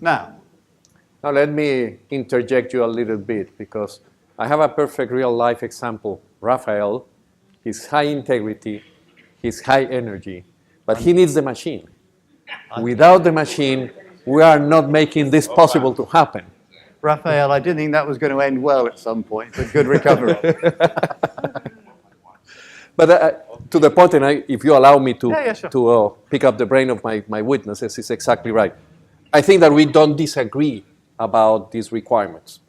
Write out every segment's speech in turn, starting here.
Now, let me interject you a little bit because I have a perfect real-life example. Rafael, he's high integrity, he's high energy, but he needs the machine. Without the machine, we are not making this possible to happen. Raphael, I didn't think that was going to end well at some point, but good recovery. But to the point, and if you allow me to, Sure. to pick up the brain of my witnesses, is exactly right. I think that we don't disagree about these requirements.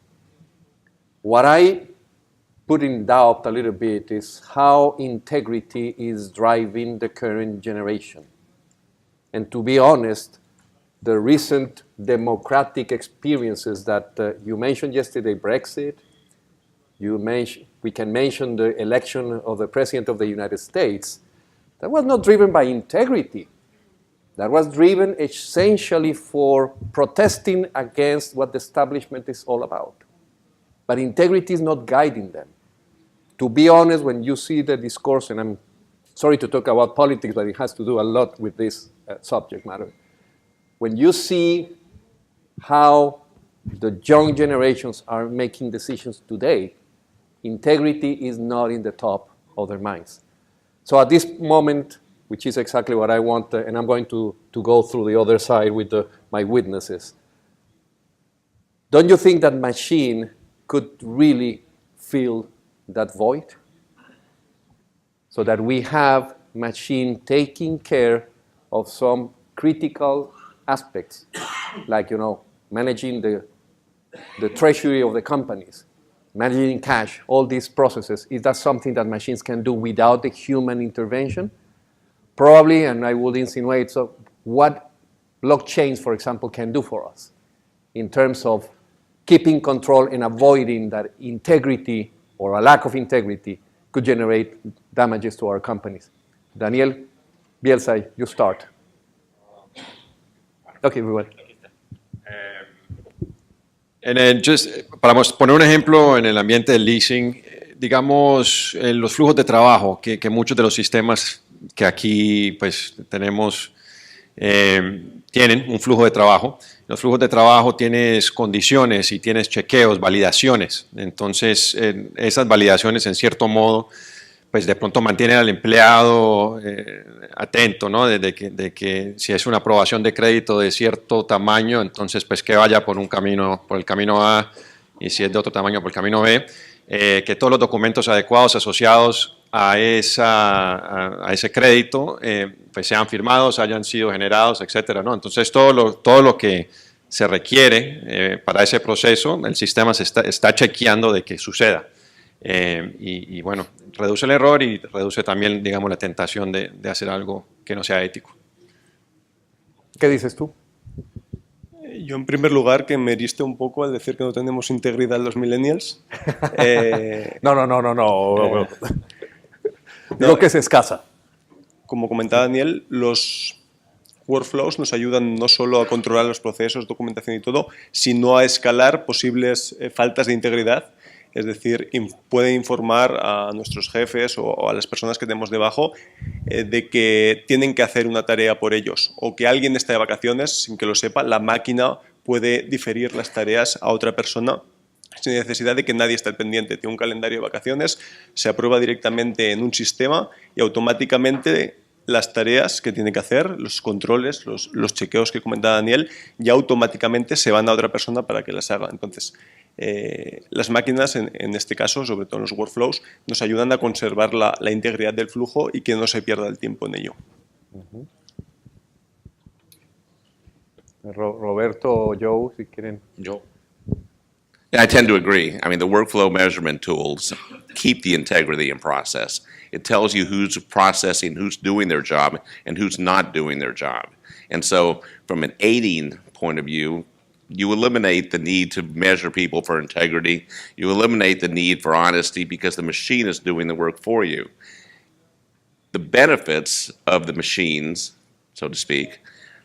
What I put in doubt a little bit is how integrity is driving the current generation. And to be honest, the recent democratic experiences that you mentioned yesterday, Brexit, we can mention the election of the President of the United States, that was not driven by integrity. That was driven essentially for protesting against what the establishment is all about. But integrity is not guiding them. To be honest, when you see the discourse, and I'm sorry to talk about politics, but it has to do a lot with this subject matter. When you see how the young generations are making decisions today, integrity is not in the top of their minds. So at this moment, which is exactly what I want, and I'm going to go through the other side with my witnesses, don't you think that machine could really fill that void? So that we have machine taking care of some critical aspects, like managing the treasury of the companies, managing cash, all these processes. Is that something that machines can do without the human intervention? Probably, and I would insinuate, so what blockchains, for example, can do for us in terms of keeping control and avoiding that integrity or a lack of integrity could generate damages to our companies. Daniel Bielsa, you start. Okay, everyone. Para poner un ejemplo en el ambiente del leasing, digamos, los flujos de trabajo, que muchos de los sistemas que aquí pues tenemos tienen un flujo de trabajo. Los flujos de trabajo tienes condiciones y tienes chequeos, validaciones. Entonces, esas validaciones, en cierto modo, pues de pronto mantienen al empleado atento, ¿no? De que si es una aprobación de crédito de cierto tamaño, entonces pues que vaya por el camino A, y si es de otro tamaño por el camino B, que todos los documentos adecuados asociados a ese crédito pues sean firmados, hayan sido generados, etcétera, ¿no? Entonces todo lo que se requiere para ese proceso, el sistema está chequeando de que suceda. Y bueno, reduce el error y reduce también, digamos, la tentación de hacer algo que no sea ético. ¿Qué dices tú? Yo, en primer lugar, que me heriste un poco al decir que no tenemos integridad los millennials. No. Lo que es escasa. Como comentaba Daniel, los workflows nos ayudan no solo a controlar los procesos, documentación y todo, sino a escalar posibles faltas de integridad. Es decir, puede informar a nuestros jefes o a las personas que tenemos debajo de que tienen que hacer una tarea por ellos, o que alguien está de vacaciones sin que lo sepa. La máquina puede diferir las tareas a otra persona sin necesidad de que nadie esté pendiente. Tiene un calendario de vacaciones, se aprueba directamente en un sistema y automáticamente las tareas que tiene que hacer, los controles, los chequeos que comentaba Daniel, ya automáticamente se van a otra persona para que las haga. Entonces, las máquinas, en este caso, sobre todo en los workflows, nos ayudan a conservar la integridad del flujo y que no se pierda el tiempo en ello. Roberto o Joe, si quieren. Joe. Yeah, I tend to agree. I mean, the workflow measurement tools keep the integrity in process. It tells you who's processing, who's doing their job, and who's not doing their job. And so from an aiding point of view, you eliminate the need to measure people for integrity. You eliminate the need for honesty because the machine is doing the work for you. The benefits of the machines, so to speak,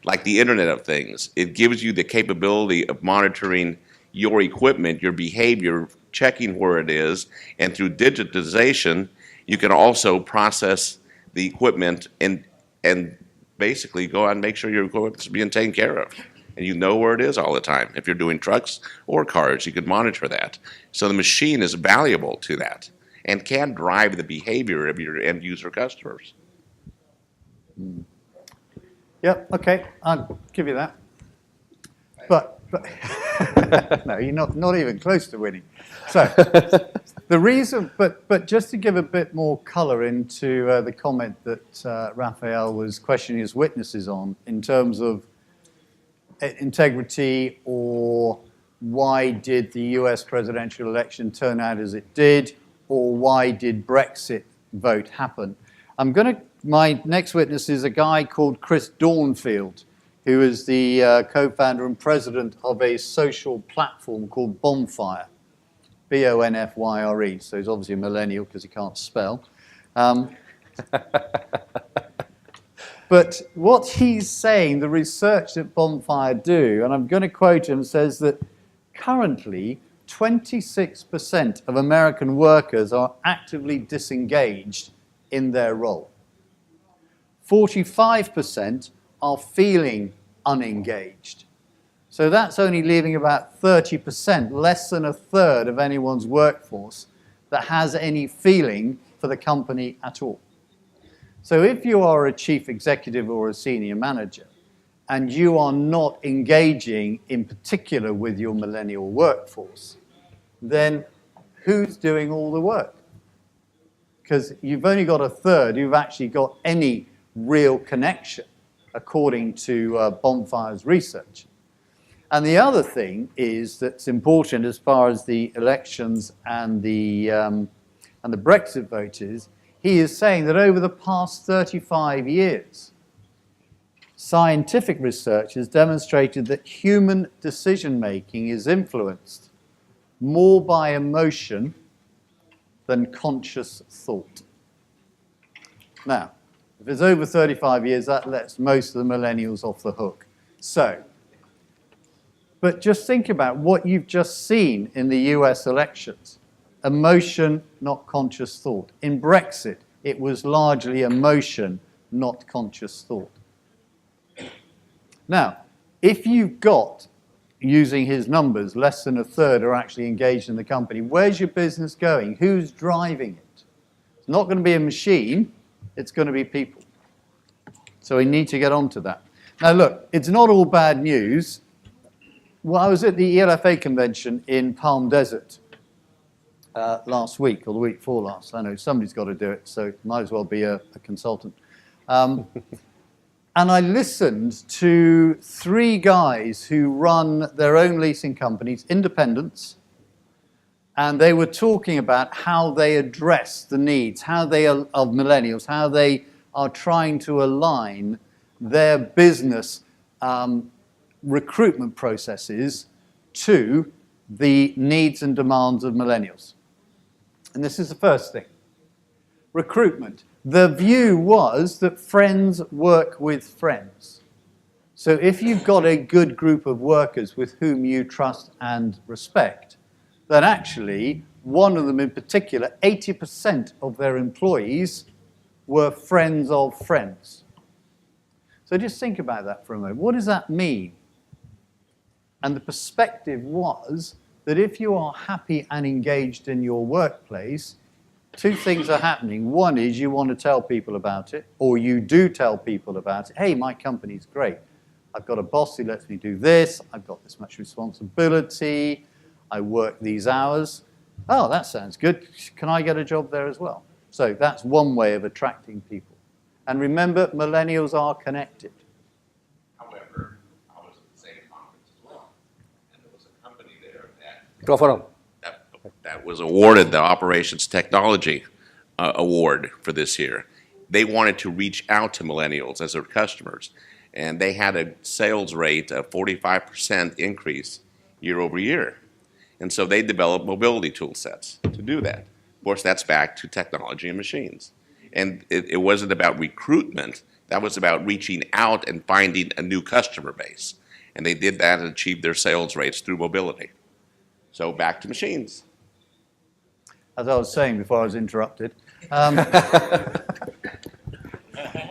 like the Internet of Things, it gives you the capability of monitoring your equipment, your behavior, checking where it is, and through digitization, you can also process the equipment and basically go out and make sure your equipment is being taken care of. and you know where it is all the time. If you're doing trucks or cars, you can monitor that. So the machine is valuable to that and can drive the behavior of your end user customers. Yep, okay, I'll give you that. But no, you're not even close to winning. So the reason, but just to give a bit more color into the comment that Raphael was questioning his witnesses on in terms of integrity, or why did the US presidential election turn out as it did, or why did Brexit vote happen. My next witness is a guy called Chris Dornfield, who is the co-founder and president of a social platform called Bonfire, Bonfyre. So he's obviously a millennial because he can't spell. But what he's saying, the research that Bonfire do, and I'm going to quote him, says that currently 26% of American workers are actively disengaged in their role. 45% are feeling unengaged. So that's only leaving about 30%, less than a third of anyone's workforce that has any feeling for the company at all. So if you are a chief executive or a senior manager and you are not engaging in particular with your millennial workforce, then who's doing all the work? Because you've only got a third who've actually got any real connection, according to Bonfire's research. And the other thing is that's important as far as the elections and the Brexit vote is, he is saying that over the past 35 years, scientific research has demonstrated that human decision-making is influenced more by emotion than conscious thought. Now, if it's over 35 years, that lets most of the millennials off the hook. So, but just think about what you've just seen in the US elections. Emotion, not conscious thought. In Brexit, it was largely emotion, not conscious thought. Now, if you've got, using his numbers, less than a third are actually engaged in the company, where's your business going? Who's driving it? It's not going to be a machine, it's going to be people. So we need to get on to that. Now look, it's not all bad news. Well, I was at the ELFA convention in Palm Desert last week, or the week before last. I know somebody's got to do it, so might as well be a consultant. And I listened to 3 guys who run their own leasing companies, independents, and they were talking about how they address the needs, how they are of millennials, how they are trying to align their business recruitment processes to the needs and demands of millennials. And this is the first thing. Recruitment. The view was that friends work with friends. So if you've got a good group of workers with whom you trust and respect, then actually, one of them in particular, 80% of their employees were friends of friends. So just think about that for a moment. What does that mean? And the perspective was that if you are happy and engaged in your workplace, 2 things are happening. One is you want to tell people about it, or you do tell people about it. Hey, my company's great. I've got a boss who lets me do this. I've got this much responsibility. I work these hours. Oh, that sounds good. Can I get a job there as well? So that's one way of attracting people. And remember, millennials are connected. However, I was at the same conference as well, and there was a company there that was awarded the Operations Technology Award for this year. They wanted to reach out to millennials as their customers, and they had a sales rate of 45% increase year over year. And so they developed mobility tool sets to do that. Of course, that's back to technology and machines. And it wasn't about recruitment. That was about reaching out and finding a new customer base. And they did that and achieved their sales rates through mobility. So back to machines. As I was saying before I was interrupted,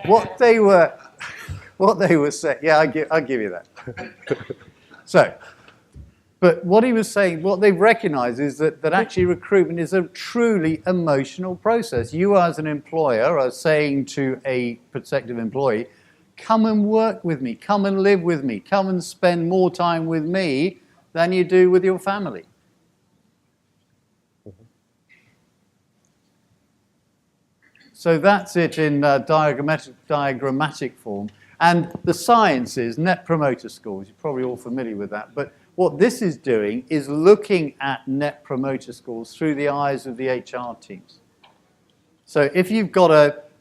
what they were saying, yeah, I'll give you that. So, but what he was saying, what they've recognized is that actually recruitment is a truly emotional process. You as an employer are saying to a prospective employee, come and work with me, come and live with me, come and spend more time with me than you do with your family. So that's it in diagrammatic form. And the science is Net Promoter Scores. You're probably all familiar with that. But what this is doing is looking at Net Promoter Scores through the eyes of the HR teams. So if you've got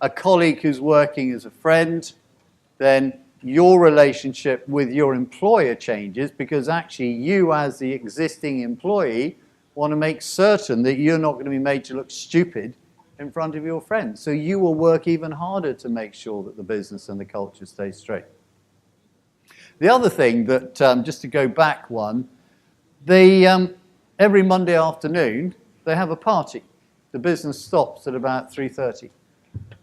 a colleague who's working as a friend, then your relationship with your employer changes because actually you as the existing employee want to make certain that you're not going to be made to look stupid in front of your friends. So you will work even harder to make sure that the business and the culture stay straight. The other thing that, just to go back one, they, every Monday afternoon, they have a party. The business stops at about 3:30,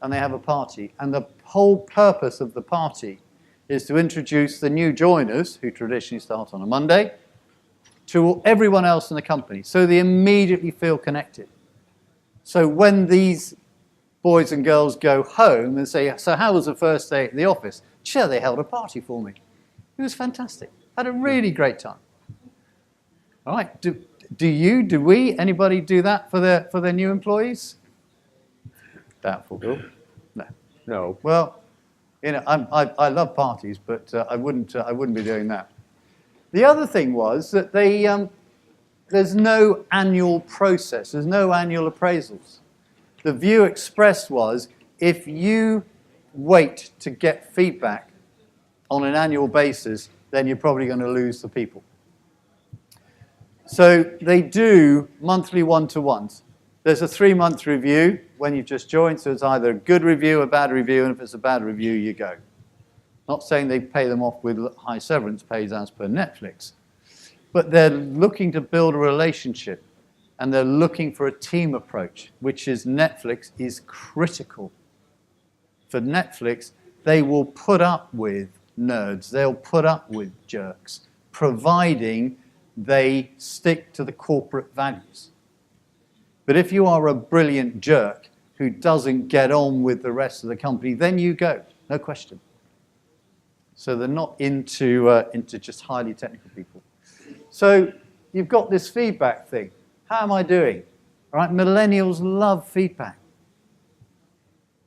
and they have a party. And the whole purpose of the party is to introduce the new joiners, who traditionally start on a Monday, to everyone else in the company, so they immediately feel connected. So when these boys and girls go home and say, so how was the first day at the office? Sure, they held a party for me. It was fantastic. I had a really great time. All right, do we, anybody do that for their new employees? Doubtful. No. No. Well, you know, I love parties, but I wouldn't be doing that. The other thing was that there's no annual process. There's no annual appraisals. The view expressed was if you wait to get feedback on an annual basis, then you're probably going to lose the people. So they do monthly one-to-ones. There's a 3-month review when you've just joined, so it's either a good review, a bad review, and if it's a bad review, you go. Not saying they pay them off with high severance pays as per Netflix, but they're looking to build a relationship, and they're looking for a team approach, which is Netflix is critical. For Netflix, they will put up with nerds, they'll put up with jerks, providing they stick to the corporate values. But if you are a brilliant jerk who doesn't get on with the rest of the company, then you go, no question. So they're not into just highly technical people. So you've got this feedback thing. How am I doing? All right, millennials love feedback.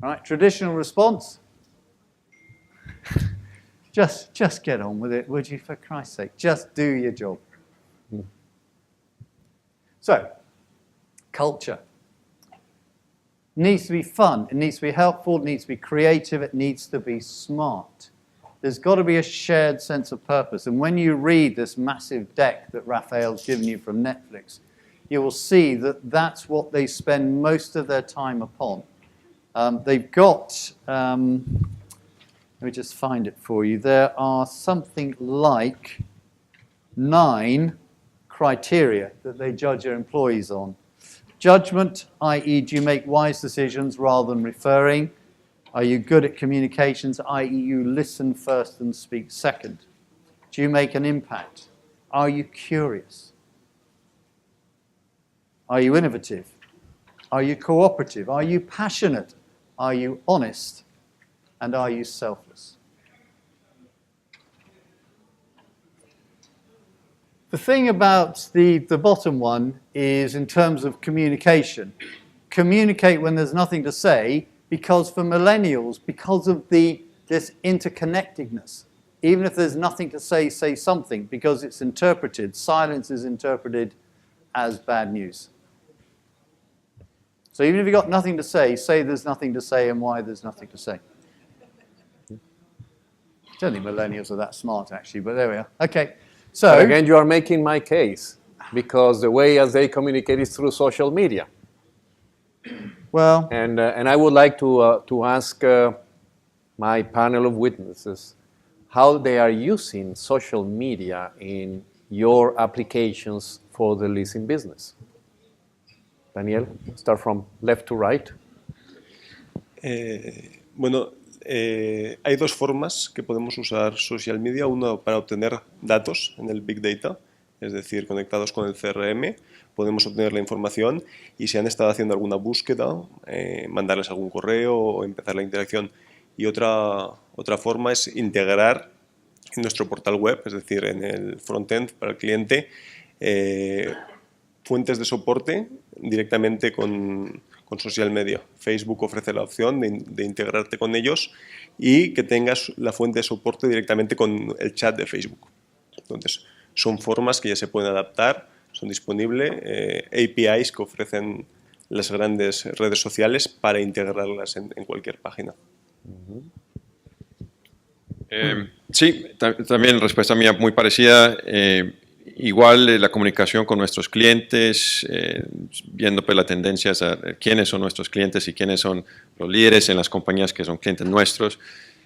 All right, traditional response. Just get on with it, would you, for Christ's sake? Just do your job. So, culture. Needs to be fun, it needs to be helpful, it needs to be creative, it needs to be smart. There's got to be a shared sense of purpose. And when you read this massive deck that Raphael's given you from Netflix, you will see that that's what they spend most of their time upon. They've got, let me just find it for you. There are something like 9 criteria that they judge their employees on. Judgment, i.e., do you make wise decisions rather than referring? Are you good at communications, i.e., you listen first and speak second? Do you make an impact? Are you curious? Are you innovative? Are you cooperative? Are you passionate? Are you honest? And are you selfless? The thing about the bottom one is in terms of communication. Communicate when there's nothing to say, because for millennials, because of this interconnectedness, even if there's nothing to say something, because it's interpreted. Silence is interpreted as bad news. So even if you've got nothing to say there's nothing to say and why there's nothing to say. I don't think millennials are that smart, actually, but there we are. Okay, so... But again, you are making my case, because the way as they communicate is through social media. Well... And I would like to ask my panel of witnesses how they are using social media in your applications for the leasing business. Daniel, start from left to right. Bueno, Hay dos formas que podemos usar social media. Una para obtener datos en el Big Data, es decir, conectados con el CRM, podemos obtener la información y si han estado haciendo alguna búsqueda, mandarles algún correo o empezar la interacción. Y otra forma es integrar en nuestro portal web, es decir, en el frontend para el cliente, fuentes de soporte directamente con social media. Facebook ofrece la opción de integrarte con ellos y que tengas la fuente de soporte directamente con el chat de Facebook. Entonces, son formas que ya se pueden adaptar, son disponibles, APIs que ofrecen las grandes redes sociales para integrarlas en cualquier página. Sí, también respuesta mía muy parecida. Igual la comunicación con nuestros clientes, viendo pues, las tendencias a quiénes son nuestros clientes y quiénes son los líderes en las compañías que son clientes nuestros.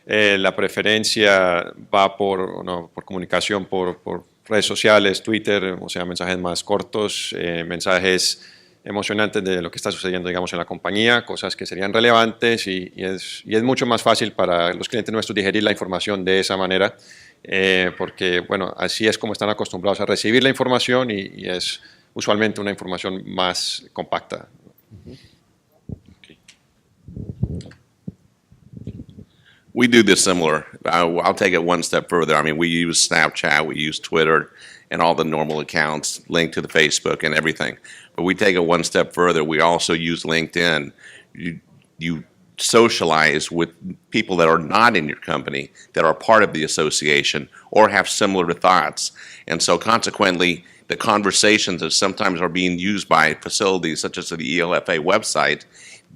La preferencia va por comunicación por redes sociales, Twitter, o sea, mensajes más cortos, mensajes emocionantes de lo que está sucediendo, digamos, en la compañía, cosas que serían relevantes y es mucho más fácil para los clientes nuestros digerir la información de esa manera, porque, bueno, así es como están acostumbrados a recibir la información y es usualmente una información más compacta. We do this similar. I'll take it one step further. I mean, we use Snapchat, we use Twitter, and all the normal accounts linked to the Facebook and everything. But we take it one step further. We also use LinkedIn. You socialize with people that are not in your company, that are part of the association, or have similar thoughts. And so consequently, the conversations that sometimes are being used by facilities such as the ELFA website,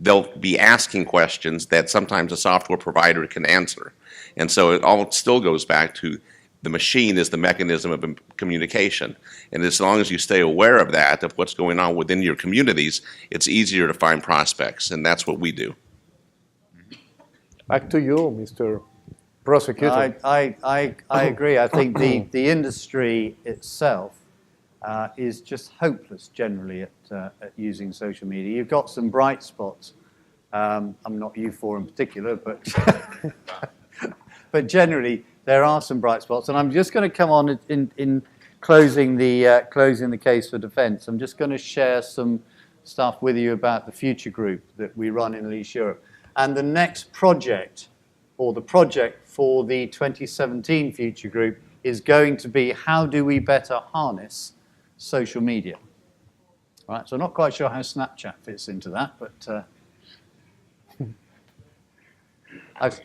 they'll be asking questions that sometimes a software provider can answer. And so it all still goes back to the machine is the mechanism of communication. And as long as you stay aware of that, of what's going on within your communities, it's easier to find prospects. And that's what we do. Back to you, Mr. Prosecutor. I agree. I think the industry itself is just hopeless generally at using social media. You've got some bright spots. I'm not you four in particular, but but generally there are some bright spots. And I'm just going to come on in closing the case for defence. I'm just going to share some stuff with you about the future group that we run in Lease Europe. And the next project, or the project for the 2017 future group, is going to be how do we better harness social media. All right, so I'm not quite sure how Snapchat fits into that, but I've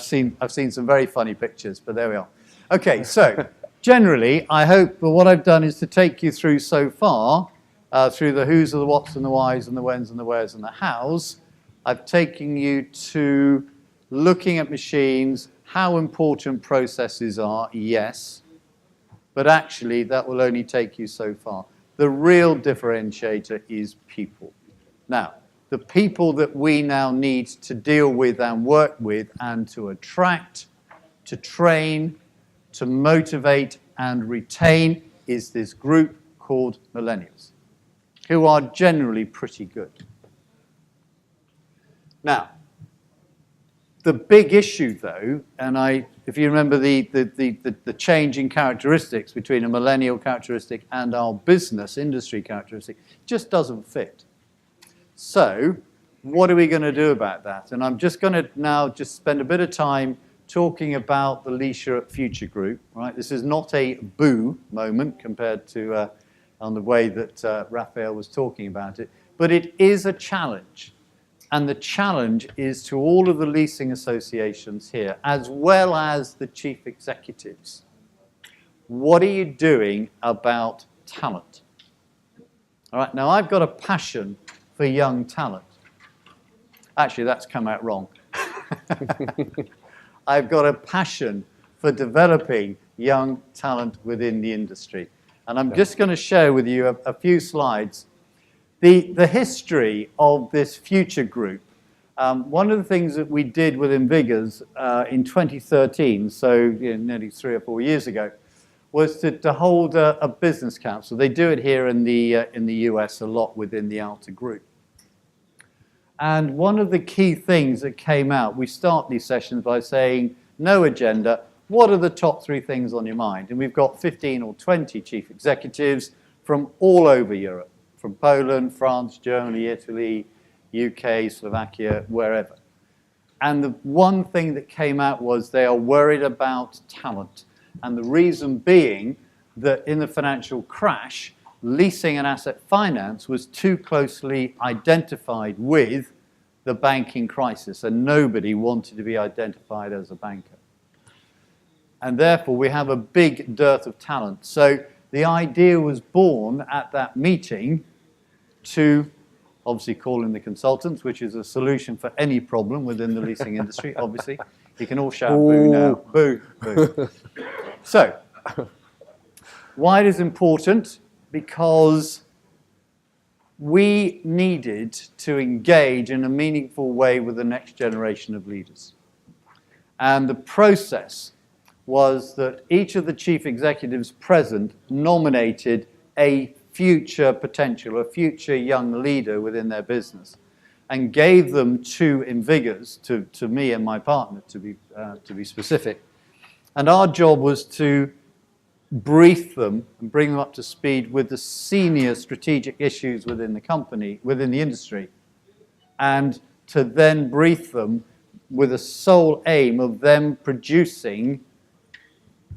seen some very funny pictures, but there we are. Okay, so generally, I hope that what I've done is to take you through so far, through the who's, the what's, and the whys, and the whens, and the wheres, and the hows. I've taken you to looking at machines, how important processes are, yes, but actually that will only take you so far. The real differentiator is people. Now, the people that we now need to deal with and work with and to attract, to train, to motivate and retain is this group called millennials, who are generally pretty good. Now, the big issue, though, and if you remember the change in characteristics between a millennial characteristic and our business industry characteristic, just doesn't fit. So, what are we going to do about that? And I'm just going to now just spend a bit of time talking about the Lease Europe Future Group. Right? This is not a boo moment compared to on the way that Raphael was talking about it, but it is a challenge. And the challenge is to all of the leasing associations here, as well as the chief executives. What are you doing about talent? All right, now I've got a passion for young talent. Actually, that's come out wrong. I've got a passion for developing young talent within the industry. And I'm just going to share with you a few slides. The history of this future group, one of the things that we did with Invigors in 2013, so nearly 3 or 4 years ago, was to hold a business council. They do it here in the US a lot within the Alta group. And one of the key things that came out, we start these sessions by saying, no agenda, what are the top 3 things on your mind? And we've got 15 or 20 chief executives from all over Europe, from Poland, France, Germany, Italy, UK, Slovakia, wherever. And the one thing that came out was they are worried about talent. And the reason being that in the financial crash, leasing and asset finance was too closely identified with the banking crisis, and nobody wanted to be identified as a banker. And therefore, we have a big dearth of talent. So the idea was born at that meeting to obviously call in the consultants, which is a solution for any problem within the leasing industry, obviously. You can all shout boo now. Boo, boo. So, why it is important? Because we needed to engage in a meaningful way with the next generation of leaders. And the process was that each of the chief executives present nominated a future potential, a future young leader within their business, and gave them 2 invigors to me and my partner, to be specific. And our job was to brief them and bring them up to speed with the senior strategic issues within the company, within the industry, and to then brief them with a sole aim of them producing,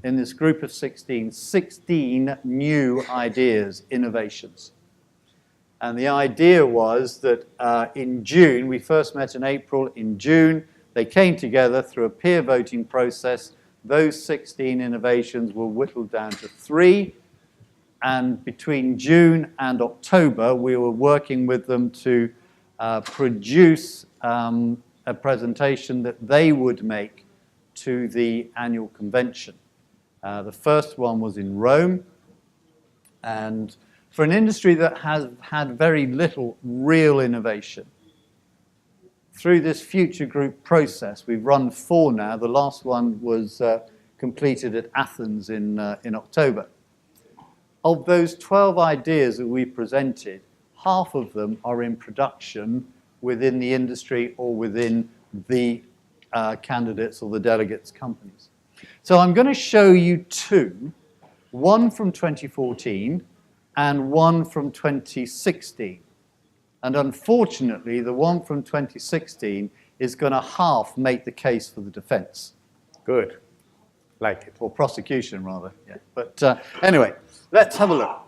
in this group of 16 new ideas, innovations. And the idea was that in June, we first met in April, in June, they came together through a peer voting process. Those 16 innovations were whittled down to 3, and between June and October, we were working with them to produce a presentation that they would make to the annual convention. The first one was in Rome, and for an industry that has had very little real innovation, through this future group process, we've run 4 now. The last one was completed at Athens in October. Of those 12 ideas that we presented, half of them are in production within the industry or within the candidates or the delegates' companies. So I'm going to show you 2, one from 2014 and one from 2016. And unfortunately, the one from 2016 is going to half make the case for the defense. Good. Like it. Or prosecution, rather. Yeah. But anyway, let's have a look.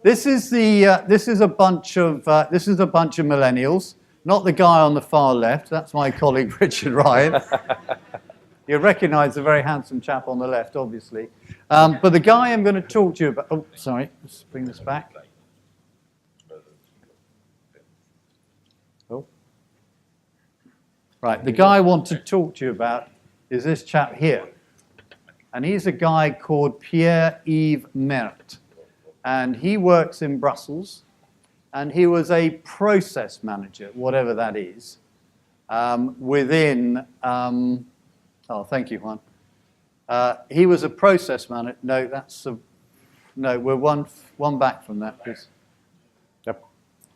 This is a bunch of millennials. Not the guy on the far left. That's my colleague Richard Ryan. You recognise the very handsome chap on the left, obviously. But the guy I'm going to talk to you about... Oh, sorry. Let's bring this back. Oh. Right. The guy I want to talk to you about is this chap here. And he's a guy called Pierre-Yves Mert. And he works in Brussels. And he was a process manager, whatever that is, within... oh, thank you, Juan. He was a process manager. No, no, we're one back from that, please. Yep.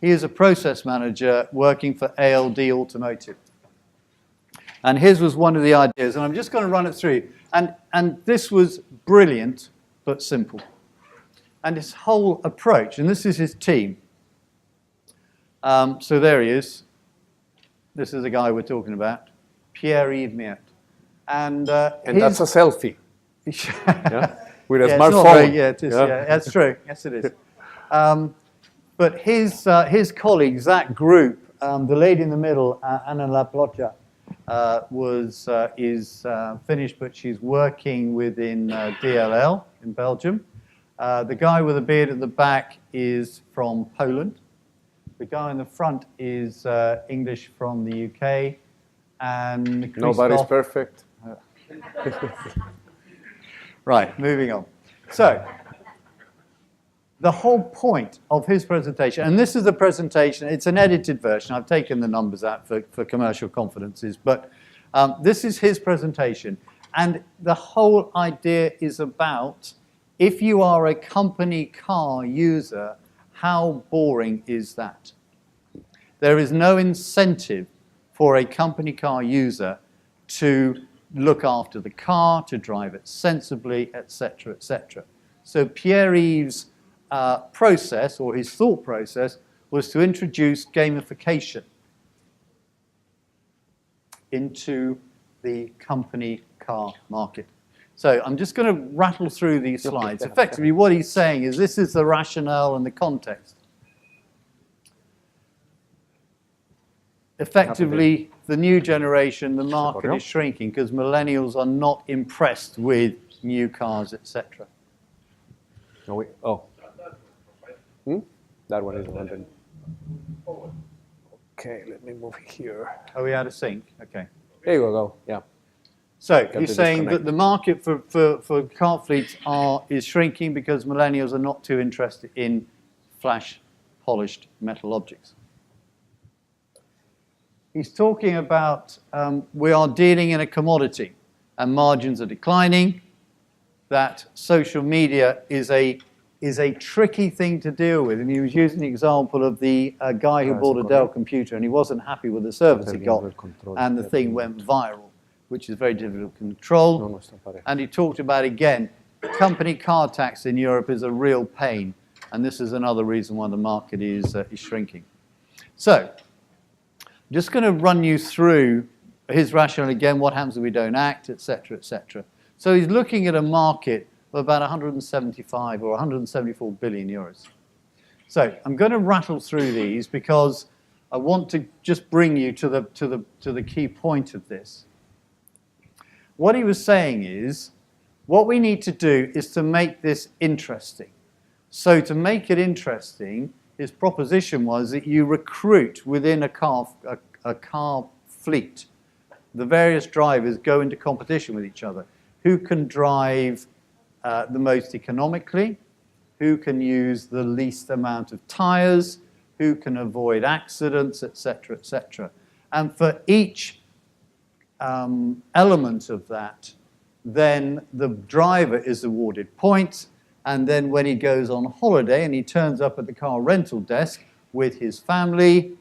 He is a process manager working for ALD Automotive. And his was one of the ideas, and I'm just going to run it through. And this was brilliant, but simple. And his whole approach, and this is his team. So there he is. This is the guy we're talking about, Pierre-Yves Mert. And that's a selfie. Yeah? With a yeah, smartphone. Yeah, it is. Yeah, that's true. Yes, it is. But his colleagues, that group, the lady in the middle, Anna Laplotja, is finished, but she's working within DLL in Belgium. The guy with the beard at the back is from Poland. The guy in the front is English from the UK. And nobody's perfect. Right, moving on. So, the whole point of his presentation, and this is the presentation, it's an edited version. I've taken the numbers out for commercial confidences, but this is his presentation. And the whole idea is about, if you are a company car user, how boring is that? There is no incentive for a company car user to look after the car, to drive it sensibly, etc., etc. So Pierre-Yves' process, or his thought process, was to introduce gamification into the company car market. So I'm just going to rattle through these slides. Effectively, what he's saying is this is the rationale and the context. Effectively, the new generation, the market is shrinking because millennials are not impressed with new cars, etc. That one is London. Okay, let me move here. Are we out of sync? Okay. There you go. Yeah. So he's saying that the market for car fleets is shrinking because millennials are not too interested in flash polished metal objects. He's talking about we are dealing in a commodity and margins are declining, that social media is a tricky thing to deal with. And he was using the example of the guy who bought a Dell computer and he wasn't happy with the service he got and the thing went viral, which is very difficult to control. And he talked about, again, company car tax in Europe is a real pain. And this is another reason why the market is shrinking. So I'm just going to run you through his rationale again, what happens if we don't act, etc., etc. So he's looking at a market of about 175 or 174 billion euros. So I'm going to rattle through these because I want to just bring you to the key point of this. What he was saying is, what we need to do is to make this interesting. So to make it interesting, his proposition was that you recruit within a car fleet. The various drivers go into competition with each other. Who can drive the most economically? Who can use the least amount of tires? Who can avoid accidents, etc., etc. And for each element of that, then the driver is awarded points, and then when he goes on holiday and he turns up at the car rental desk with his family,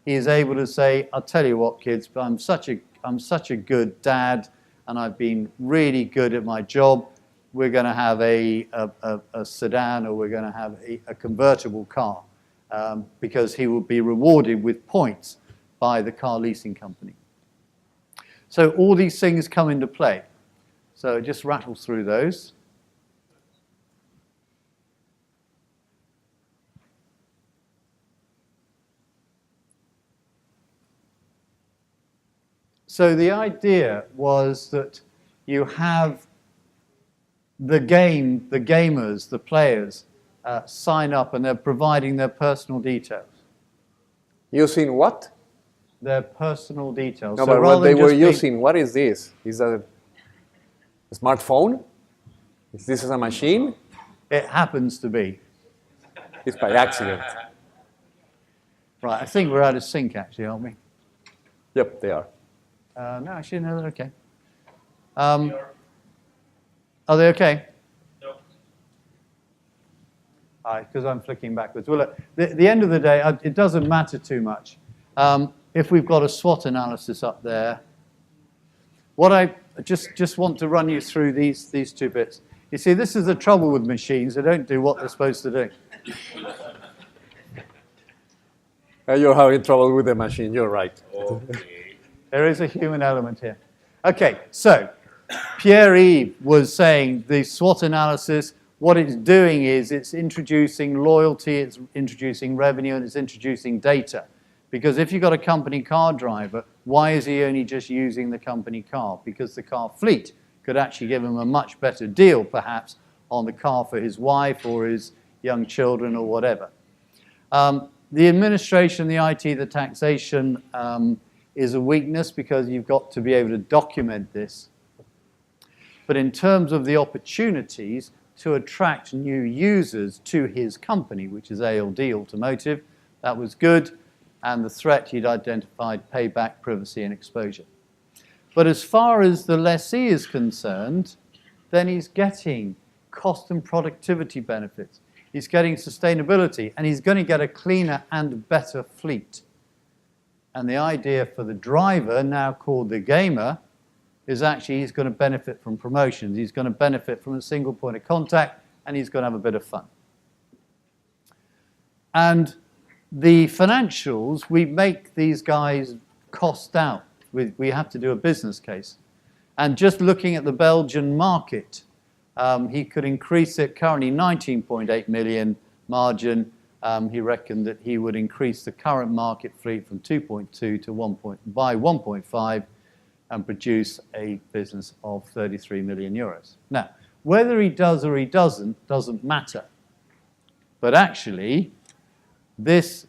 he is able to say, I'll tell you what, kids, but I'm such a good dad, and I've been really good at my job. We're going to have a sedan, or we're going to have a convertible car, because he will be rewarded with points by the car leasing company. So all these things come into play. So just rattle through those. So the idea was that you have the gamers, the players, sign up and they're providing their personal details. Using what? Their personal details. No, so but what they were just using, what is this? Is that a smartphone? Is this a machine? It happens to be. It's by accident. Right, I think we're out of sync actually, aren't we? Yep, they are. No, actually, no, they're okay. Are they okay? No. All right, because I'm flicking backwards. Well, look, the end of the day, it doesn't matter too much. If we've got a SWOT analysis up there, what I just want to run you through these two bits. You see, this is the trouble with machines. They don't do what they're supposed to do. You're having trouble with the machine, you're right. Okay. There is a human element here. Okay, so Pierre-Yves was saying the SWOT analysis, what it's doing is it's introducing loyalty, it's introducing revenue, and it's introducing data. Because if you've got a company car driver, why is he only just using the company car? Because the car fleet could actually give him a much better deal, perhaps, on the car for his wife or his young children or whatever. The administration, the IT, the taxation is a weakness because you've got to be able to document this. But in terms of the opportunities to attract new users to his company, which is ALD Automotive, that was good. And the threat he'd identified, payback, privacy, and exposure. But as far as the lessee is concerned, then he's getting cost and productivity benefits. He's getting sustainability, and he's going to get a cleaner and better fleet. And the idea for the driver, now called the gamer, is actually he's going to benefit from promotions. He's going to benefit from a single point of contact, and he's going to have a bit of fun. And the financials, we make these guys cost out. We have to do a business case. And just looking at the Belgian market, he could increase it, currently 19.8 million margin. He reckoned that he would increase the current market fleet from 2.2 to by 1.5 and produce a business of 33 million euros. Now, whether he does or he doesn't matter. But actually, this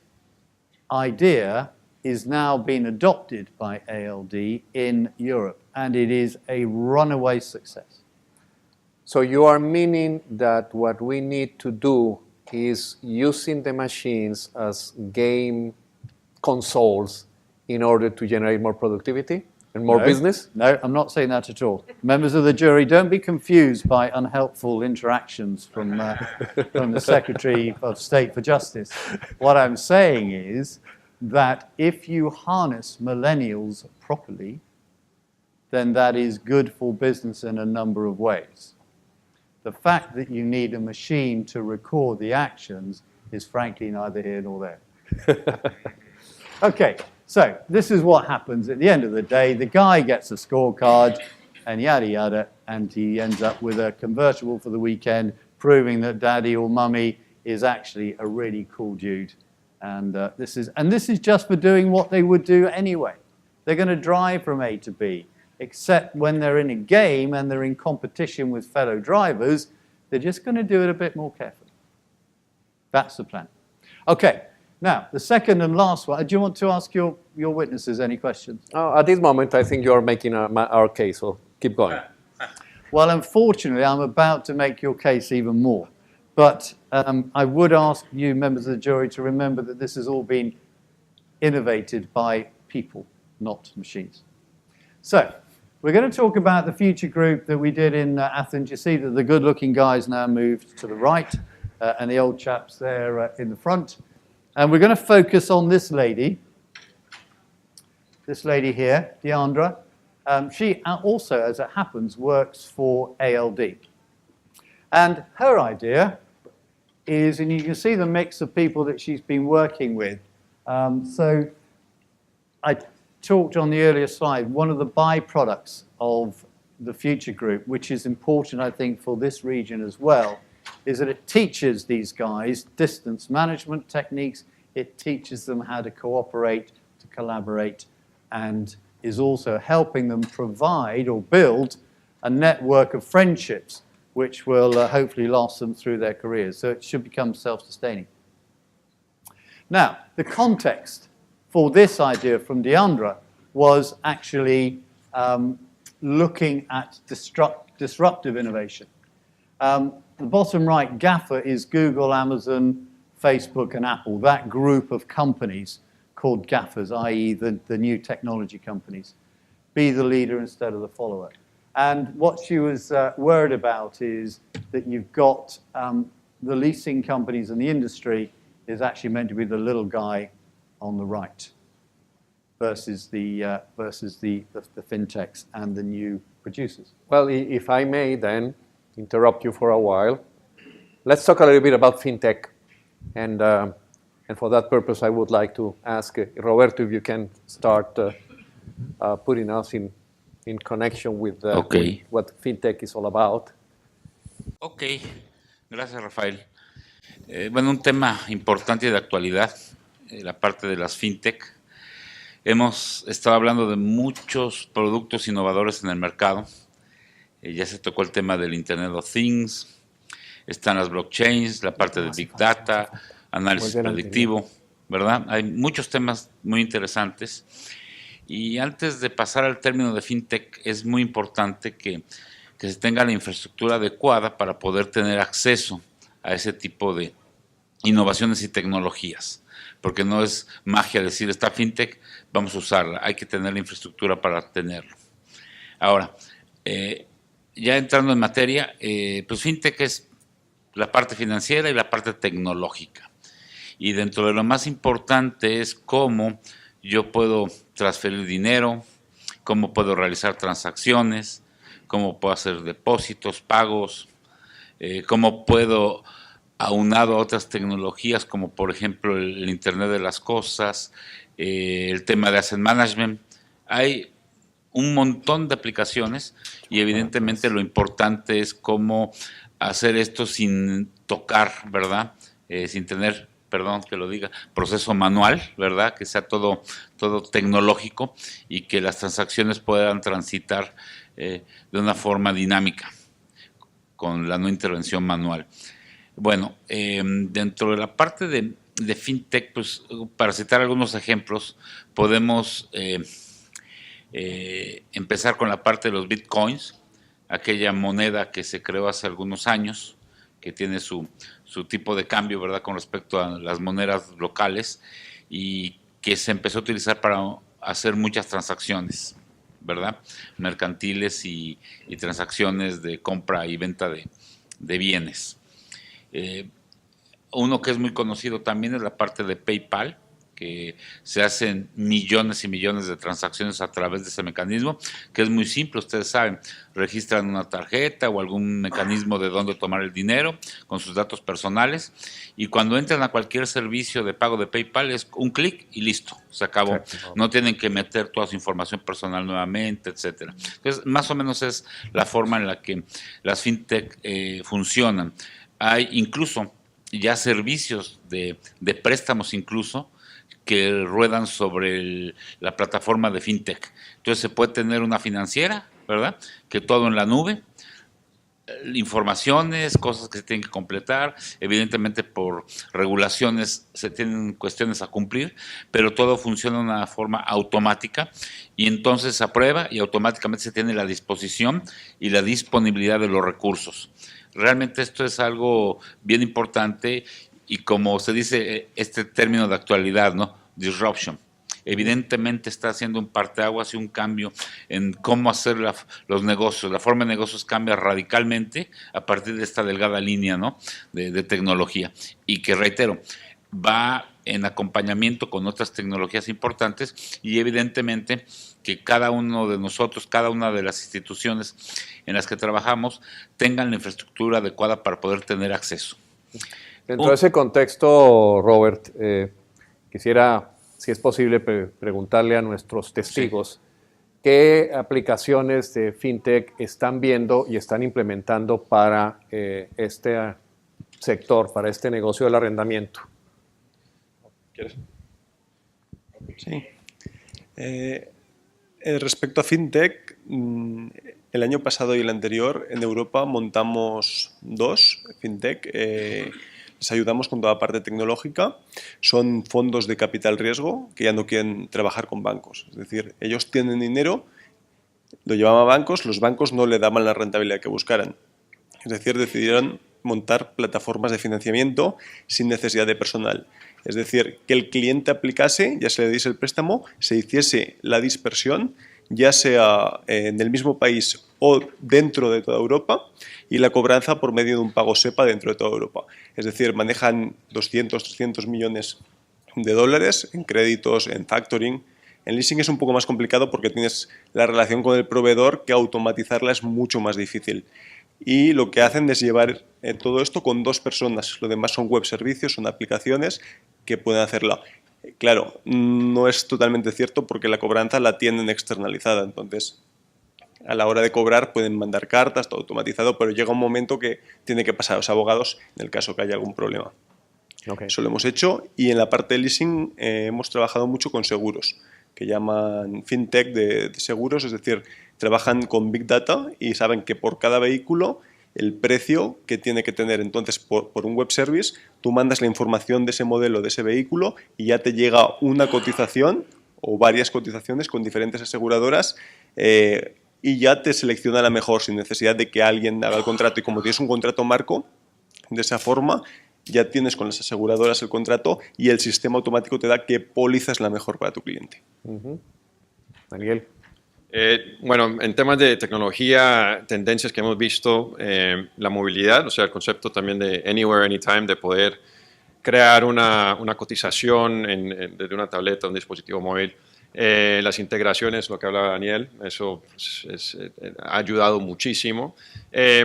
idea is now being adopted by ALD in Europe, and it is a runaway success. So you are meaning that what we need to do is using the machines as game consoles in order to generate more productivity and more business? No, I'm not saying that at all. Members of the jury, don't be confused by unhelpful interactions from the Secretary of State for Justice. What I'm saying is that if you harness millennials properly, then that is good for business in a number of ways. The fact that you need a machine to record the actions is frankly neither here nor there. Okay, so this is what happens at the end of the day. The guy gets a scorecard and yada yada, and he ends up with a convertible for the weekend, proving that daddy or mummy is actually a really cool dude. And this is just for doing what they would do anyway. They're going to drive from A to B. Except when they're in a game and they're in competition with fellow drivers, they're just going to do it a bit more carefully. That's the plan. Okay, now, the second and last one. Do you want to ask your witnesses any questions? At this moment, I think you're making our case, so keep going. Well, unfortunately, I'm about to make your case even more. But I would ask you, members of the jury, to remember that this has all been innovated by people, not machines. So, we're going to talk about the future group that we did in Athens. You see that the good-looking guys now moved to the right, and the old chaps there in the front. And we're going to focus on this lady here, Deandra. She also, as it happens, works for ALD. And her idea is, and you can see the mix of people that she's been working with. So I talked on the earlier slide, one of the byproducts of the future group, which is important, I think, for this region as well, is that it teaches these guys distance management techniques. It teaches them how to cooperate, to collaborate, and is also helping them provide or build a network of friendships which will hopefully last them through their careers. So it should become self-sustaining. Now, the context for this idea from Deandra was actually looking at disruptive innovation. The bottom right GAFA is Google, Amazon, Facebook, and Apple, that group of companies called GAFAs, i.e. the new technology companies. Be the leader instead of the follower. And what she was worried about is that you've got the leasing companies and the industry is actually meant to be the little guy on the right versus the fintechs and the new producers. Well, if I may then interrupt you for a while, let's talk a little bit about fintech. And for that purpose, I would like to ask Roberto if you can start putting us in connection with what fintech is all about. Ok, gracias Rafael. Bueno, un tema importante y de actualidad, la parte de las fintech. Hemos estado hablando de muchos productos innovadores en el mercado. Ya se tocó el tema del Internet of Things, están las blockchains, la parte de Big Data, análisis predictivo, ¿verdad? Hay muchos temas muy interesantes. Y antes de pasar al término de fintech, es muy importante que se tenga la infraestructura adecuada para poder tener acceso a ese tipo de innovaciones y tecnologías. Porque no es magia decir, está fintech, vamos a usarla. Hay que tener la infraestructura para tenerlo. Ahora, ya entrando en materia, pues fintech es la parte financiera y la parte tecnológica. Y dentro de lo más importante es cómo yo puedo transferir dinero, cómo puedo realizar transacciones, cómo puedo hacer depósitos, pagos, cómo puedo, aunado a otras tecnologías como por ejemplo el Internet de las Cosas, el tema de Asset Management. Hay un montón de aplicaciones y evidentemente lo importante es cómo hacer esto sin tocar, ¿verdad? Sin tener, perdón que lo diga, proceso manual, ¿verdad? Que sea todo tecnológico y que las transacciones puedan transitar de una forma dinámica con la no intervención manual. Bueno, dentro de la parte de FinTech, pues para citar algunos ejemplos, podemos empezar con la parte de los bitcoins, aquella moneda que se creó hace algunos años, que tiene su tipo de cambio, ¿verdad?, con respecto a las monedas locales y que se empezó a utilizar para hacer muchas transacciones, ¿verdad?, mercantiles y transacciones de compra y venta de bienes. Uno que es muy conocido también es la parte de PayPal, que se hacen millones y millones de transacciones a través de ese mecanismo, que es muy simple, ustedes saben, registran una tarjeta o algún mecanismo de dónde tomar el dinero con sus datos personales y cuando entran a cualquier servicio de pago de PayPal es un clic y listo, se acabó. No tienen que meter toda su información personal nuevamente, etcétera. Entonces, más o menos es la forma en la que las fintech funcionan. Hay incluso ya servicios de préstamos incluso que ruedan sobre la plataforma de fintech. Entonces se puede tener una financiera, ¿verdad?, que todo en la nube, informaciones, cosas que se tienen que completar, evidentemente por regulaciones se tienen cuestiones a cumplir, pero todo funciona de una forma automática y entonces se aprueba y automáticamente se tiene la disposición y la disponibilidad de los recursos. Realmente esto es algo bien importante y como se dice este término de actualidad, ¿no?, disruption. Evidentemente está haciendo un parteaguas y un cambio en cómo hacer los negocios. La forma de negocios cambia radicalmente a partir de esta delgada línea, ¿no?, de tecnología. Y que, reitero, va en acompañamiento con otras tecnologías importantes y evidentemente que cada uno de nosotros, cada una de las instituciones en las que trabajamos tengan la infraestructura adecuada para poder tener acceso. Dentro de ese contexto, Robert, quisiera, si es posible, preguntarle a nuestros testigos qué aplicaciones de FinTech están viendo y están implementando para este sector, para este negocio del arrendamiento. ¿Quieres? Sí. Respecto a FinTech, el año pasado y el anterior en Europa montamos 2 FinTech. Les ayudamos con toda la parte tecnológica. Son fondos de capital riesgo que ya no quieren trabajar con bancos. Es decir, ellos tienen dinero, lo llevaban a bancos, los bancos no le daban la rentabilidad que buscaran. Es decir, decidieron montar plataformas de financiamiento sin necesidad de personal. Es decir, que el cliente aplicase, ya se le diese el préstamo, se hiciese la dispersión, ya sea en el mismo país o dentro de toda Europa, y la cobranza por medio de un pago SEPA dentro de toda Europa. Es decir, manejan 200, 300 millones de dólares en créditos, en factoring. En leasing es un poco más complicado porque tienes la relación con el proveedor, que automatizarla es mucho más difícil. Y lo que hacen es llevar todo esto con 2 personas. Lo demás son web servicios, son aplicaciones que pueden hacerlo. Claro, no es totalmente cierto porque la cobranza la tienen externalizada. Entonces, a la hora de cobrar pueden mandar cartas, todo automatizado, pero llega un momento que tiene que pasar a los abogados en el caso que haya algún problema. Eso lo hemos hecho. Y en la parte de leasing hemos trabajado mucho con seguros, que llaman FinTech de seguros, es decir, trabajan con Big Data y saben que por cada vehículo el precio que tiene que tener. Entonces, por un web service, tú mandas la información de ese modelo, de ese vehículo, y ya te llega una cotización o varias cotizaciones con diferentes aseguradoras y ya te selecciona la mejor sin necesidad de que alguien haga el contrato. Y como tienes un contrato marco, de esa forma ya tienes con las aseguradoras el contrato y el sistema automático te da qué póliza es la mejor para tu cliente. Daniel. Bueno, en temas de tecnología, tendencias que hemos visto, la movilidad, o sea, el concepto también de anywhere, anytime, de poder crear una cotización desde una tableta, un dispositivo móvil. Las integraciones, lo que hablaba Daniel, eso ha ayudado muchísimo.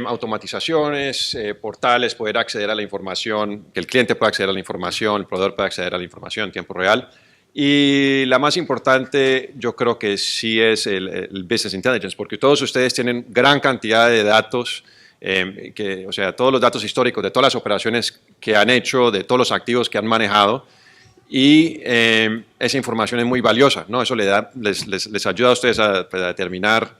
Automatizaciones, portales, poder acceder a la información, que el cliente pueda acceder a la información, el proveedor pueda acceder a la información en tiempo real. Y la más importante, yo creo que sí es el Business Intelligence, porque todos ustedes tienen gran cantidad de datos, o sea, todos los datos históricos de todas las operaciones que han hecho, de todos los activos que han manejado, y esa información es muy valiosa, ¿no? Eso les ayuda a ustedes a determinar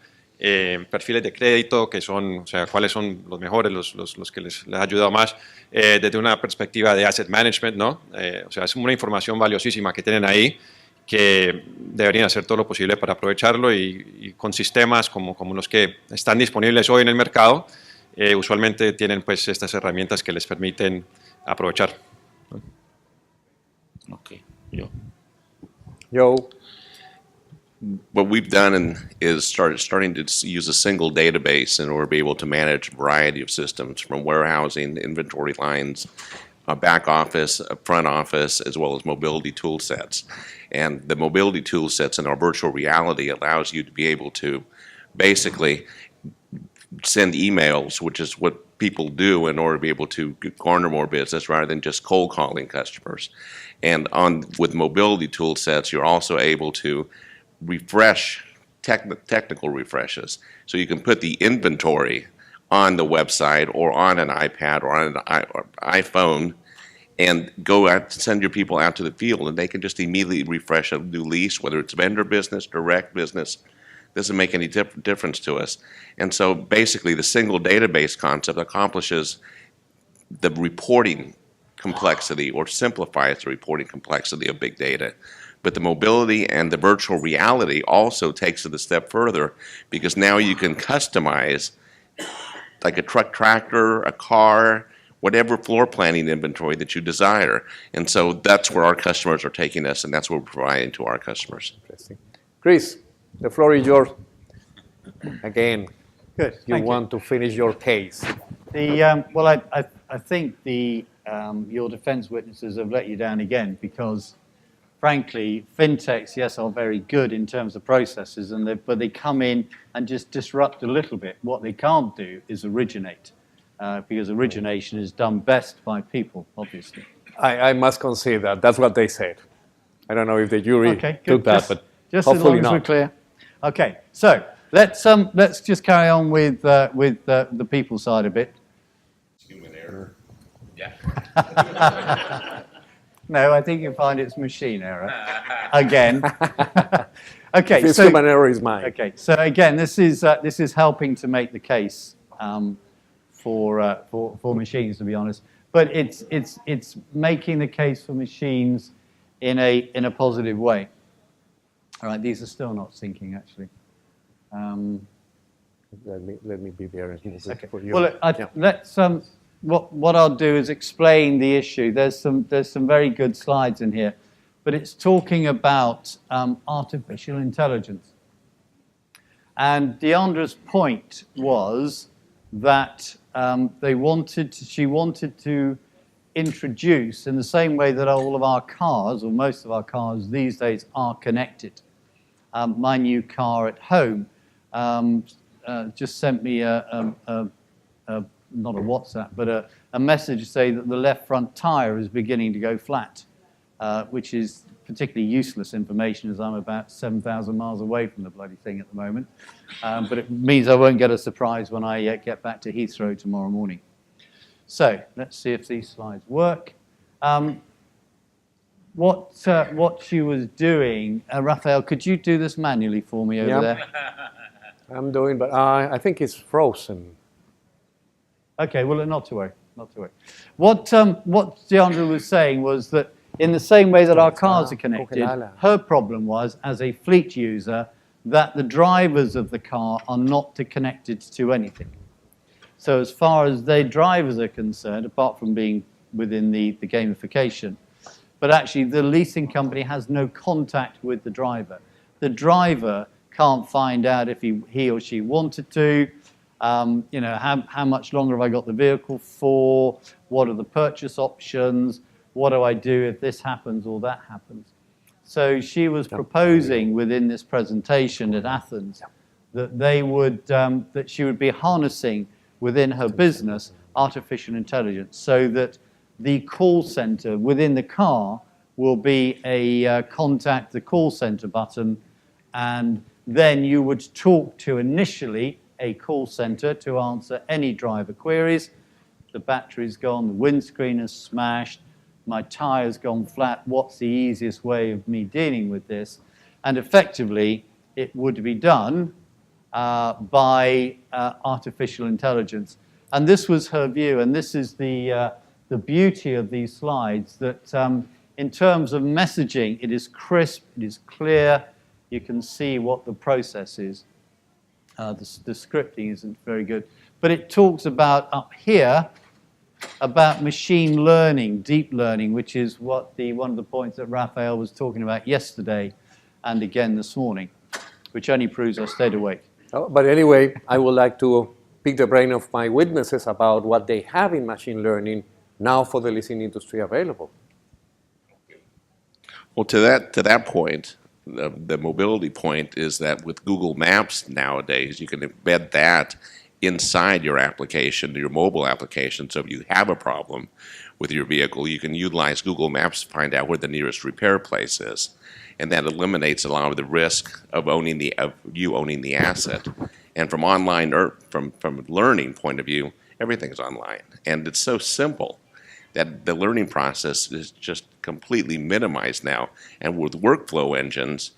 perfiles de crédito, que son, o sea, cuáles son los mejores, los que les ha ayudado más, desde una perspectiva de asset management, ¿no? O sea, es una información valiosísima que tienen ahí, que deberían hacer todo lo posible para aprovecharlo, y con sistemas como los que están disponibles hoy en el mercado, usualmente tienen pues estas herramientas que les permiten aprovechar. Ok, yo. Joe. What we've done is starting to use a single database in order to be able to manage a variety of systems, from warehousing, inventory lines, back office, front office, as well as mobility tool sets. And the mobility tool sets in our virtual reality allows you to be able to basically send emails, which is what people do in order to be able to garner more business rather than just cold calling customers. And with mobility tool sets, you're also able to refresh technical refreshes. So you can put the inventory on the website or on an iPad or on an iPhone and go out, send your people out to the field, and they can just immediately refresh a new lease, whether it's vendor business, direct business. Doesn't make any difference to us. And so basically the single database concept accomplishes the reporting complexity, or simplifies the reporting complexity of big data. But the mobility and the virtual reality also takes it a step further, because now you can customize like a truck, tractor, a car, whatever floor planning inventory that you desire. And so that's where our customers are taking us, and that's what we're providing to our customers. Interesting. Chris, the floor is yours. Again, Good. you Thank want to finish your case. Well, I think your defense witnesses have let you down again, because frankly, fintechs, yes, are very good in terms of processes, but they come in and just disrupt a little bit. What they can't do is originate, because origination is done best by people, obviously. I must concede that. That's what they said. I don't know if the jury took that, but just hopefully as long as not. we're clear. Okay, so let's just carry on with the people side a bit. Human error. No, I think you'll find it's machine error again. Okay, If it's so human error is mine. okay, so again, this is helping to make the case for machines, to be honest. But it's making the case for machines in a positive way. All right, these are still not syncing, actually. Let me be there and move it for you. Well, let's what I'll do is explain the issue. There's some very good slides in here, but it's talking about artificial intelligence. And Deandra's point was that she wanted to introduce, in the same way that all of our cars, or most of our cars these days, are connected. My new car at home just sent me not a WhatsApp, but a message to say that the left front tire is beginning to go flat, which is particularly useless information, as I'm about 7,000 miles away from the bloody thing at the moment. But it means I won't get a surprise when I get back to Heathrow tomorrow morning. So let's see if these slides work. What she was doing, Raphael, could you do this manually for me over there? I'm doing, but I think it's frozen. Okay, well, not to worry, not to worry. What Deandra was saying was that in the same way that our cars are connected, her problem was, as a fleet user, that the drivers of the car are not connected to anything. So as far as the drivers are concerned, apart from being within the gamification, but actually the leasing company has no contact with the driver. The driver can't find out if he or she wanted to, how much longer have I got the vehicle for, what are the purchase options, what do I do if this happens or that happens? So she was proposing within this presentation at Athens that that she would be harnessing within her business artificial intelligence, so that the call center within the car will be a contact the call center button, and then you would talk to initially a call center to answer any driver queries. The battery's gone, the windscreen is smashed, my tire's gone flat, what's the easiest way of me dealing with this? And effectively, it would be done by artificial intelligence. And this was her view, and this is the beauty of these slides, that in terms of messaging, it is crisp, it is clear, you can see what the process is. The scripting isn't very good. But it talks about, up here, about machine learning, deep learning, which is one of the points that Raphael was talking about yesterday and again this morning, which only proves I stayed awake. Oh, but anyway, I would like to pick the brain of my witnesses about what they have in machine learning now for the leasing industry available. Well, to that point, the mobility point is that with Google Maps nowadays, you can embed that inside your application, your mobile application. So if you have a problem with your vehicle, you can utilize Google Maps to find out where the nearest repair place is. And that eliminates a lot of the risk of you owning the asset. And from online or from learning point of view, everything's online. And it's so simple that the learning process is just completely minimized now. And with workflow engines,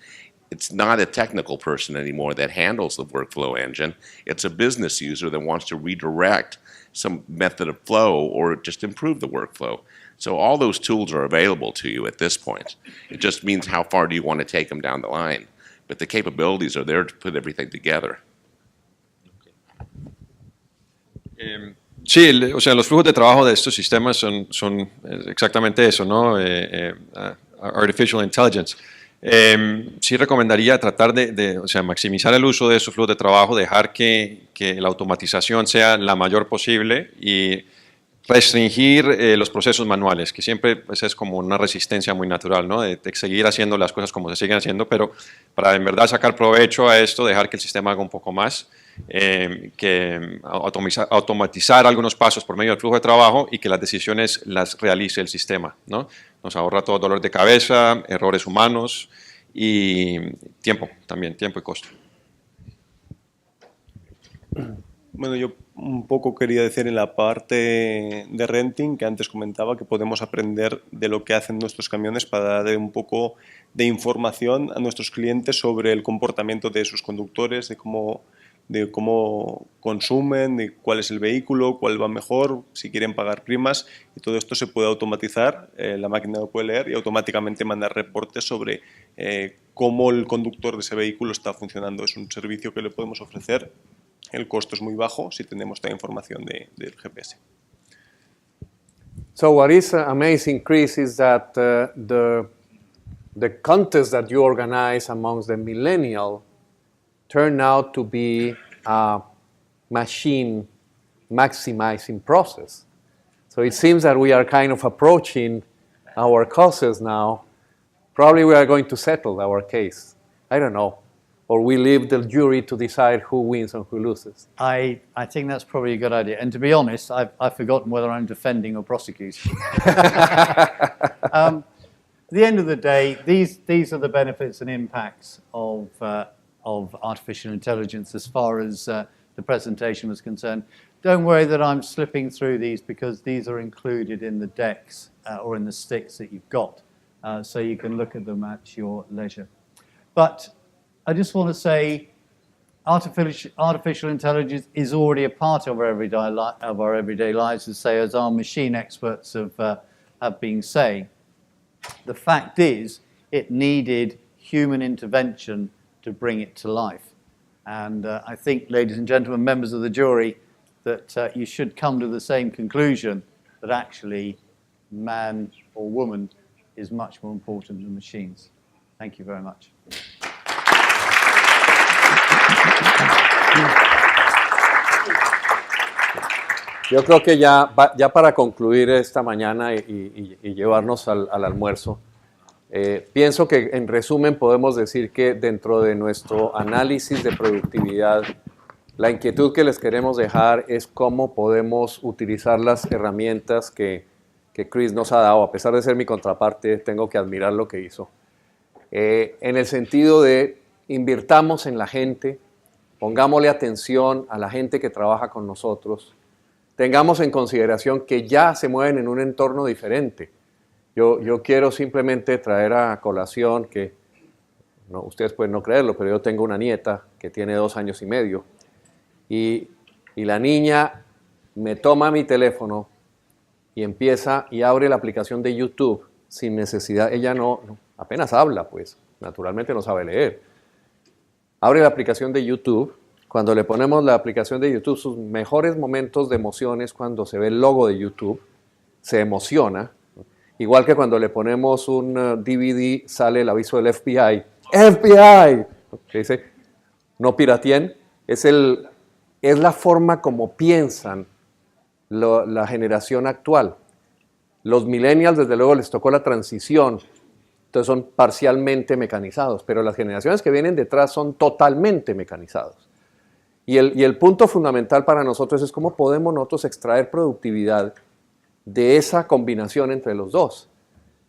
it's not a technical person anymore that handles the workflow engine. It's a business user that wants to redirect some method of flow or just improve the workflow. So all those tools are available to you at this point. It just means how far do you want to take them down the line. But the capabilities are there to put everything together. Sí, o sea, los flujos de trabajo de estos sistemas son exactamente eso, ¿no? Artificial Intelligence. Sí recomendaría tratar de o sea, maximizar el uso de esos flujos de trabajo, dejar que la automatización sea la mayor posible y restringir los procesos manuales, que siempre pues, es como una resistencia muy natural, ¿no? De seguir haciendo las cosas como se siguen haciendo, pero para en verdad sacar provecho a esto, dejar que el sistema haga un poco más, que automatizar algunos pasos por medio del flujo de trabajo y que las decisiones las realice el sistema, ¿no? Nos ahorra todo dolor de cabeza, errores humanos y tiempo también, tiempo y costo. Bueno, yo un poco quería decir en la parte de renting que antes comentaba que podemos aprender de lo que hacen nuestros camiones para dar un poco de información a nuestros clientes sobre el comportamiento de sus conductores, de cómo consumen, de cuál es el vehículo, cuál va mejor, si quieren pagar primas, y todo esto se puede automatizar, la máquina lo puede leer y automáticamente mandar reportes sobre cómo el conductor de ese vehículo está funcionando. Es un servicio que le podemos ofrecer. El costo es muy bajo si tenemos esta información del GPS. So what is amazing, Chris, is that the contest that you organize amongst the millennial turned out to be a machine maximizing process. So it seems that we are kind of approaching our causes now. Probably we are going to settle our case. I don't know. Or we leave the jury to decide who wins and who loses. I think that's probably a good idea. And to be honest, I've forgotten whether I'm defending or prosecuting. At the end of the day, these are the benefits and impacts of artificial intelligence as far as the presentation was concerned. Don't worry that I'm slipping through these because these are included in the decks or in the sticks that you've got, so you can look at them at your leisure. But I just want to say artificial intelligence is already a part of our everyday lives, as our machine experts have been saying. The fact is, it needed human intervention to bring it to life. And I think, ladies and gentlemen, members of the jury, that you should come to the same conclusion that actually man or woman is much more important than machines. Thank you very much. Yo creo que ya para concluir esta mañana y llevarnos al almuerzo, pienso que en resumen podemos decir que dentro de nuestro análisis de productividad, la inquietud que les queremos dejar es cómo podemos utilizar las herramientas que Chris nos ha dado. A pesar de ser mi contraparte, tengo que admirar lo que hizo. En el sentido de invirtamos en la gente, pongámosle atención a la gente que trabaja con nosotros, tengamos en consideración que ya se mueven en un entorno diferente. Yo quiero simplemente traer a colación que, no, ustedes pueden no creerlo, pero yo tengo una nieta que tiene 2 años y medio y la niña me toma mi teléfono y empieza y abre la aplicación de YouTube sin necesidad. Ella no apenas habla, pues, naturalmente no sabe leer. Abre la aplicación de YouTube. Cuando le ponemos la aplicación de YouTube, sus mejores momentos de emoción es cuando se ve el logo de YouTube, se emociona. Igual que cuando le ponemos un DVD, sale el aviso del FBI. ¡FBI! Que dice, no pirateen. Es la forma como piensan la generación actual. Los millennials, desde luego, les tocó la transición. Entonces son parcialmente mecanizados, pero las generaciones que vienen detrás son totalmente mecanizados. Y el punto fundamental para nosotros es cómo podemos nosotros extraer productividad de esa combinación entre los dos.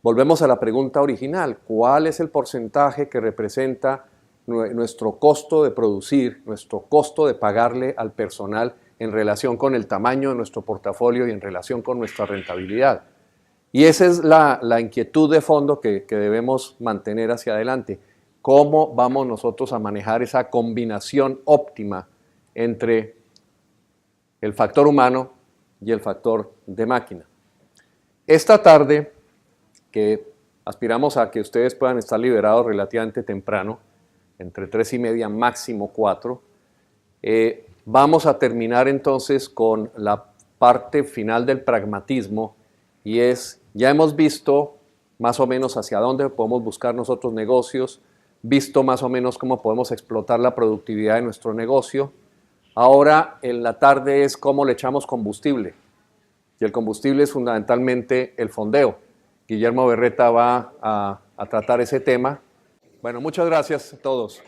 Volvemos a la pregunta original, ¿cuál es el porcentaje que representa nuestro costo de producir, nuestro costo de pagarle al personal en relación con el tamaño de nuestro portafolio y en relación con nuestra rentabilidad? Y esa es la inquietud de fondo que debemos mantener hacia adelante. ¿Cómo vamos nosotros a manejar esa combinación óptima entre el factor humano y el factor de máquina? Esta tarde, que aspiramos a que ustedes puedan estar liberados relativamente temprano, entre 3:30 máximo 4, vamos a terminar entonces con la parte final del pragmatismo, y ya hemos visto más o menos hacia dónde podemos buscar nosotros negocios, visto más o menos cómo podemos explotar la productividad de nuestro negocio. Ahora en la tarde es cómo le echamos combustible, y el combustible es fundamentalmente el fondeo. Guillermo Berreta va a tratar ese tema. Bueno, muchas gracias a todos.